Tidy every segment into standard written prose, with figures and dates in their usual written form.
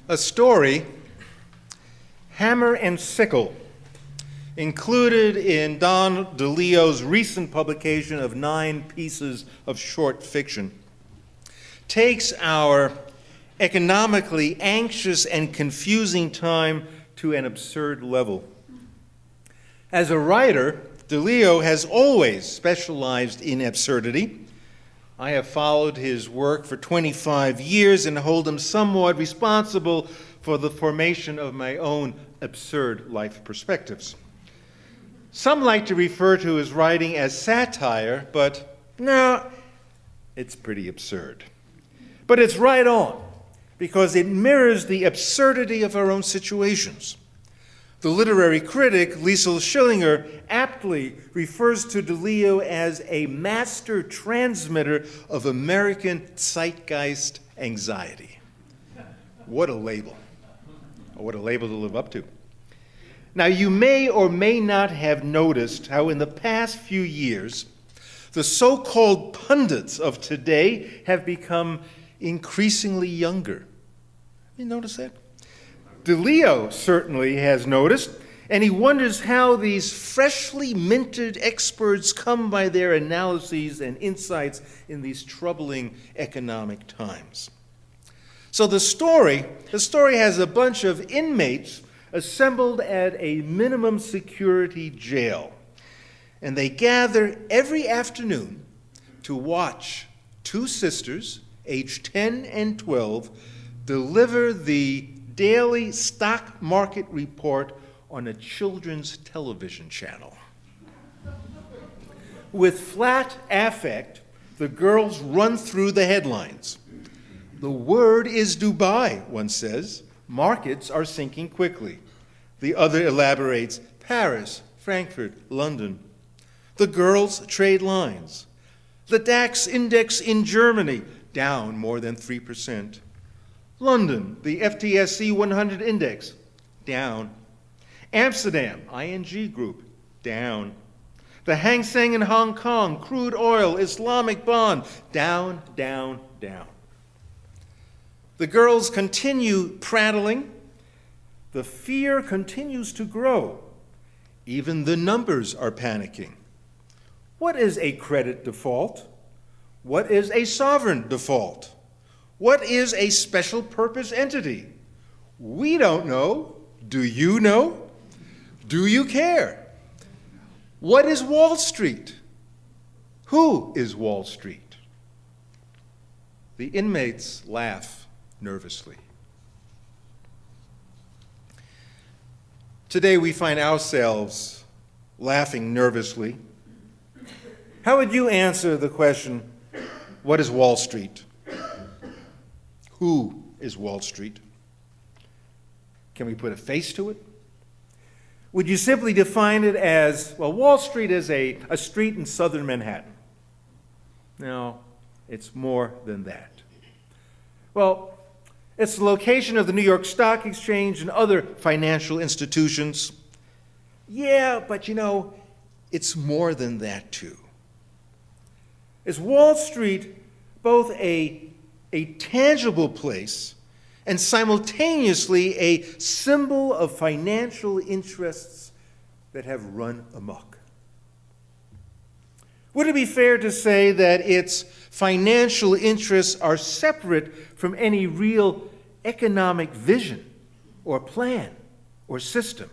A story, Hammer and Sickle, included in Don DeLeo's recent publication of 9 pieces of short fiction, takes our economically anxious and confusing time to an absurd level. As a writer, DeLeo has always specialized in absurdity. I have followed his work for 25 years and hold him somewhat responsible for the formation of my own absurd life perspectives. Some like to refer to his writing as satire, but no, it's pretty absurd. But it's right on, because it mirrors the absurdity of our own situations. The literary critic, Liesl Schillinger, aptly refers to DeLeo as a master transmitter of American zeitgeist anxiety. What a label. What a label to live up to. Now, you may or may not have noticed how in the past few years, the so-called pundits of today have become increasingly younger. You notice that? DeLeo certainly has noticed, and he wonders how these freshly minted experts come by their analyses and insights in these troubling economic times. So the story has a bunch of inmates assembled at a minimum security jail, and they gather every afternoon to watch 2 sisters, aged 10 and 12, deliver the daily stock market report on a children's television channel. With flat affect, the girls run through the headlines. The word is Dubai, one says. Markets are sinking quickly. The other elaborates Paris, Frankfurt, London. The girls trade lines. The DAX index in Germany, down more than 3%. London, the FTSE 100 index, down. Amsterdam, ING Group, down. The Hang Seng in Hong Kong, crude oil, Islamic bond, down, down, down. The girls continue prattling. The fear continues to grow. Even the numbers are panicking. What is a credit default? What is a sovereign default? What is a special purpose entity? We don't know. Do you know? Do you care? What is Wall Street? Who is Wall Street? The inmates laugh nervously. Today we find ourselves laughing nervously. How would you answer the question, what is Wall Street? Who is Wall Street? Can we put a face to it? Would you simply define it as, well, Wall Street is a street in southern Manhattan? No, it's more than that. Well, it's the location of the New York Stock Exchange and other financial institutions. Yeah, but it's more than that too. Is Wall Street both a tangible place and simultaneously a symbol of financial interests that have run amok? Would it be fair to say that its financial interests are separate from any real economic vision or plan or system,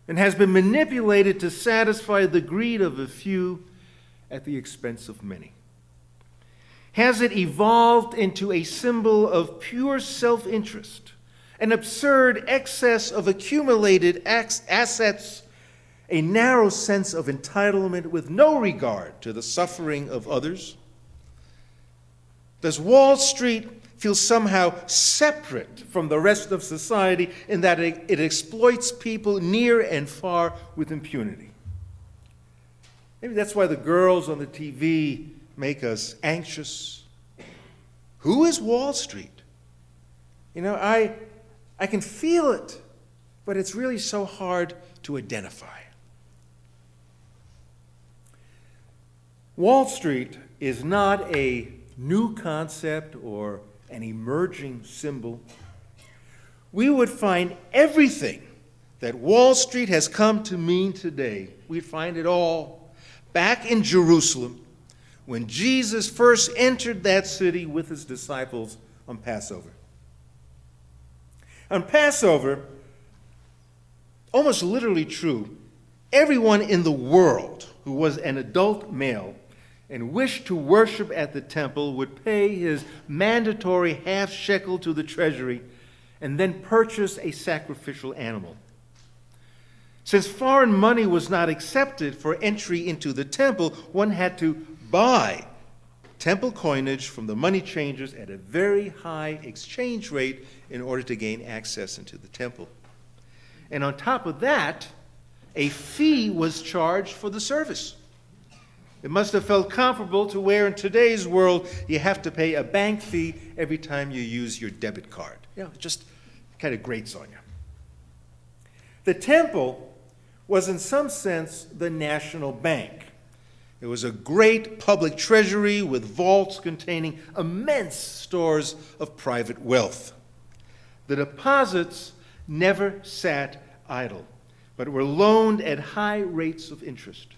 and has been manipulated to satisfy the greed of a few at the expense of many? Has it evolved into a symbol of pure self-interest, an absurd excess of accumulated assets, a narrow sense of entitlement with no regard to the suffering of others? Does Wall Street feel somehow separate from the rest of society in that it exploits people near and far with impunity? Maybe that's why the girls on the TV make us anxious. Who is Wall Street? I can feel it, but it's really so hard to identify. Wall Street is not a new concept or an emerging symbol. we would find everything that Wall Street has come to mean today. We'd find it all back in Jerusalem when Jesus first entered that city with his disciples on Passover. On Passover, almost literally true, everyone in the world who was an adult male and wished to worship at the temple would pay his mandatory half shekel to the treasury and then purchase a sacrificial animal. Since foreign money was not accepted for entry into the temple, one had to buy temple coinage from the money changers at a very high exchange rate in order to gain access into the temple. And on top of that, a fee was charged for the service. It must have felt comparable to where in today's world you have to pay a bank fee every time you use your debit card. You know, it just kind of grates on you. The temple was in some sense the national bank. It was a great public treasury with vaults containing immense stores of private wealth. The deposits never sat idle, but were loaned at high rates of interest.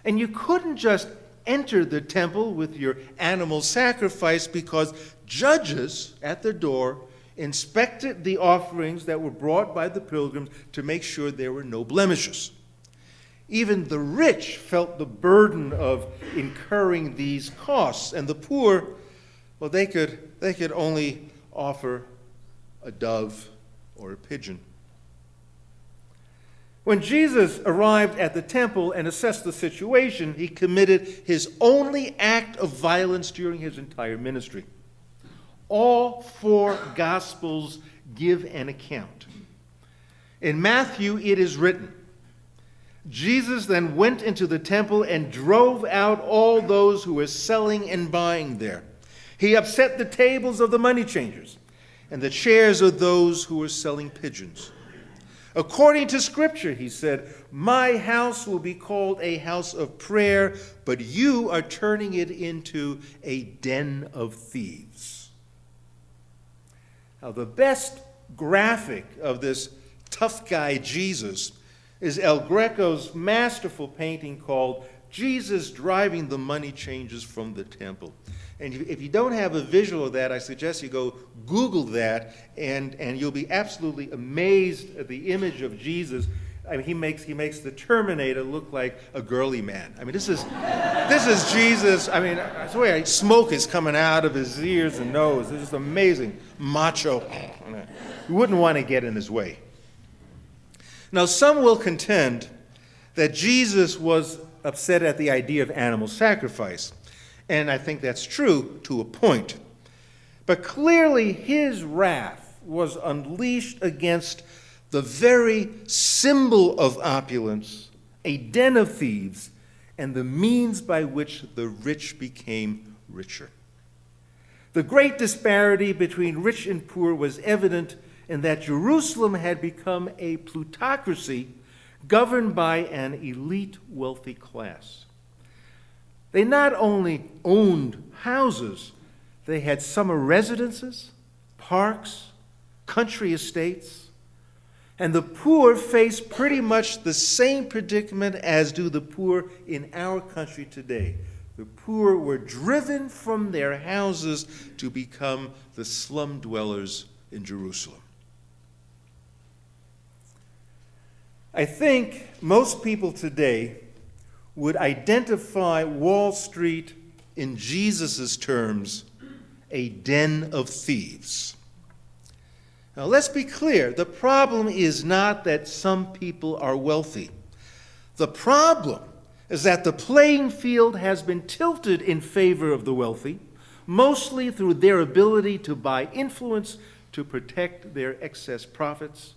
And you couldn't just enter the temple with your animal sacrifice because judges at the door inspected the offerings that were brought by the pilgrims to make sure there were no blemishes. Even the rich felt the burden of incurring these costs, and the poor, well, they could only offer a dove or a pigeon. When Jesus arrived at the temple and assessed the situation, he committed his only act of violence during his entire ministry. All four Gospels give an account. In Matthew, it is written, Jesus then went into the temple and drove out all those who were selling and buying there. He upset the tables of the money changers and the chairs of those who were selling pigeons. According to Scripture, he said, my house will be called a house of prayer, but you are turning it into a den of thieves. Now, the best graphic of this tough guy Jesus is El Greco's masterful painting called Jesus Driving the Money Changers from the Temple. And if you don't have a visual of that, I suggest you go Google that, and you'll be absolutely amazed at the image of Jesus. I mean, he makes the Terminator look like a girly man. I mean, this is Jesus. I mean, I swear, smoke is coming out of his ears and nose. It's just amazing, macho. You wouldn't want to get in his way. Now, some will contend that Jesus was upset at the idea of animal sacrifice, and I think that's true to a point. But clearly, his wrath was unleashed against the very symbol of opulence, a den of thieves, and the means by which the rich became richer. The great disparity between rich and poor was evident in that Jerusalem had become a plutocracy governed by an elite wealthy class. They not only owned houses, they had summer residences, parks, country estates, and the poor faced pretty much the same predicament as do the poor in our country today. The poor were driven from their houses to become the slum dwellers in Jerusalem. I think most people today would identify Wall Street in Jesus' terms, a den of thieves. Now, let's be clear. The problem is not that some people are wealthy. The problem is that the playing field has been tilted in favor of the wealthy, mostly through their ability to buy influence to protect their excess profits,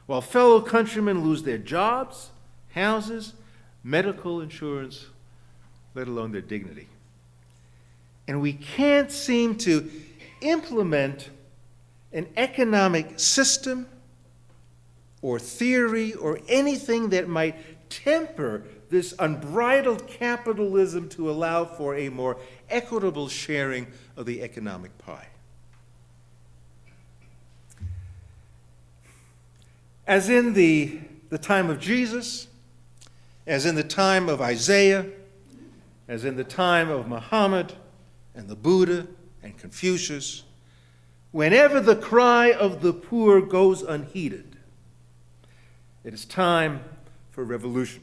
while fellow countrymen lose their jobs, houses, medical insurance, let alone their dignity. And we can't seem to implement an economic system or theory or anything that might temper this unbridled capitalism to allow for a more equitable sharing of the economic pie. As in the time of Jesus, as in the time of Isaiah, as in the time of Muhammad and the Buddha and Confucius, whenever the cry of the poor goes unheeded, it is time for revolution.